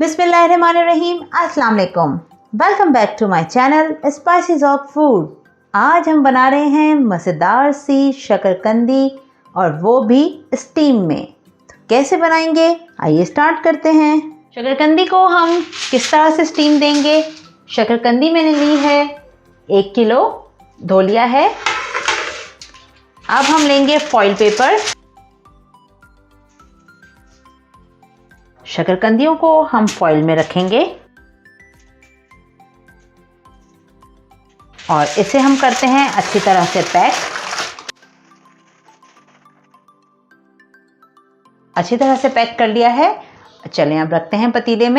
बिस्मिल्लाहिर्रहमानिर्रहीम, अस्सलाम वालेकुम। Welcome back to my channel spices of food. आज हम बना रहे हैं मज़ेदार सी शकरकंदी और वो भी स्टीम में। तो कैसे बनाएंगे, आइए स्टार्ट करते हैं। शकरकंदी को हम किस तरह से स्टीम देंगे। शकरकंदी मैंने ली है 1 किलो, धो लिया है। अब हम लेंगे फॉइल पेपर। शकरकंदियों को हम फॉइल में रखेंगे और इसे हम करते हैं अच्छी तरह से पैक। अच्छी तरह से पैक कर लिया है। चलें अब रखते हैं पतीले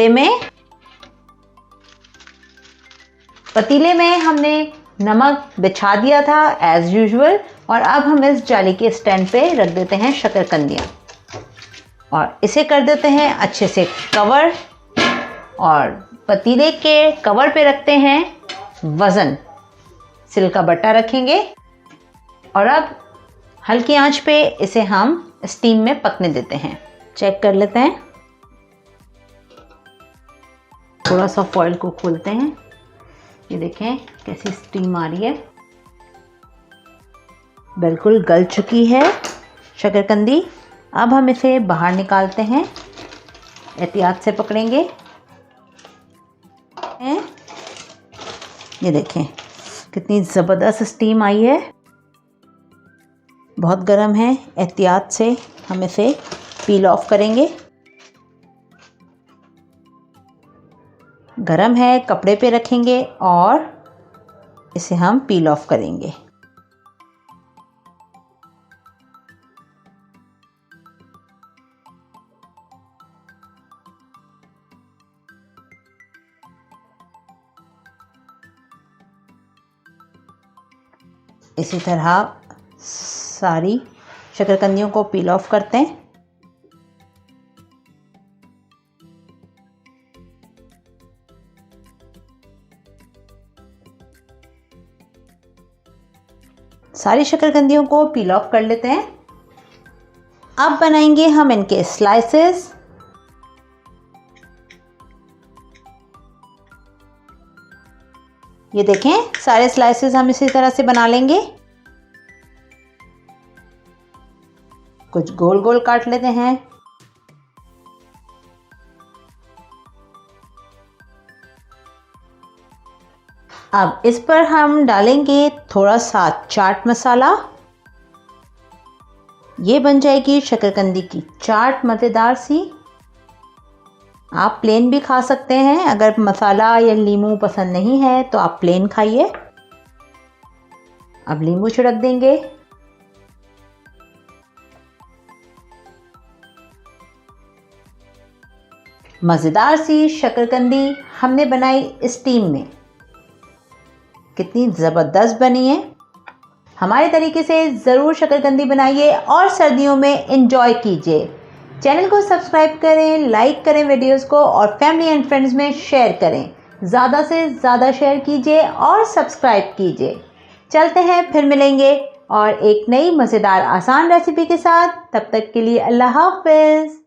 में। पतीले में हमने नमक बिछा दिया था एज यूजुअल, और अब हम इस जाली के स्टैंड पे रख देते हैं शकरकंदियाँ और इसे कर देते हैं अच्छे से कवर। और पतीले के कवर पे रखते हैं वज़न, सिल्का बट्टा रखेंगे और अब हल्की आंच पे इसे हम स्टीम में पकने देते हैं। चेक कर लेते हैं। थोड़ा सा फॉइल को खोलते हैं, ये देखें कैसी स्टीम आ रही है। बिल्कुल गल चुकी है शकरकंदी। अब हम इसे बाहर निकालते हैं, एहतियात से पकड़ेंगे। ये देखें कितनी ज़बरदस्त स्टीम आई है। बहुत गर्म है, एहतियात से हम इसे पील ऑफ करेंगे। गर्म है, कपड़े पे रखेंगे और इसे हम पील ऑफ करेंगे। इसी तरह सारी शकरकंदियों को पील ऑफ करते हैं। सारी शकरकंदियों को पील ऑफ कर लेते हैं। अब बनाएंगे हम इनके स्लाइसेस। ये देखें सारे स्लाइसेस हम इसी तरह से बना लेंगे। कुछ गोल गोल काट लेते हैं। अब इस पर हम डालेंगे थोड़ा सा चाट मसाला। ये बन जाएगी शकरकंदी की चाट, मज़ेदार सी। आप प्लेन भी खा सकते हैं, अगर मसाला या नींबू पसंद नहीं है तो आप प्लेन खाइए। अब नींबू छिड़क देंगे। मज़ेदार सी शकरकंदी हमने बनाई स्टीम में। कितनी ज़बरदस्त बनी है। हमारे तरीके से ज़रूर शकरकंदी बनाइए और सर्दियों में एंजॉय कीजिए। चैनल को सब्सक्राइब करें, लाइक करें वीडियोस को और फैमिली एंड फ्रेंड्स में शेयर करें। ज़्यादा से ज़्यादा शेयर कीजिए और सब्सक्राइब कीजिए। चलते हैं, फिर मिलेंगे और एक नई मज़ेदार आसान रेसिपी के साथ। तब तक के लिए अल्लाह हाफ़िज़।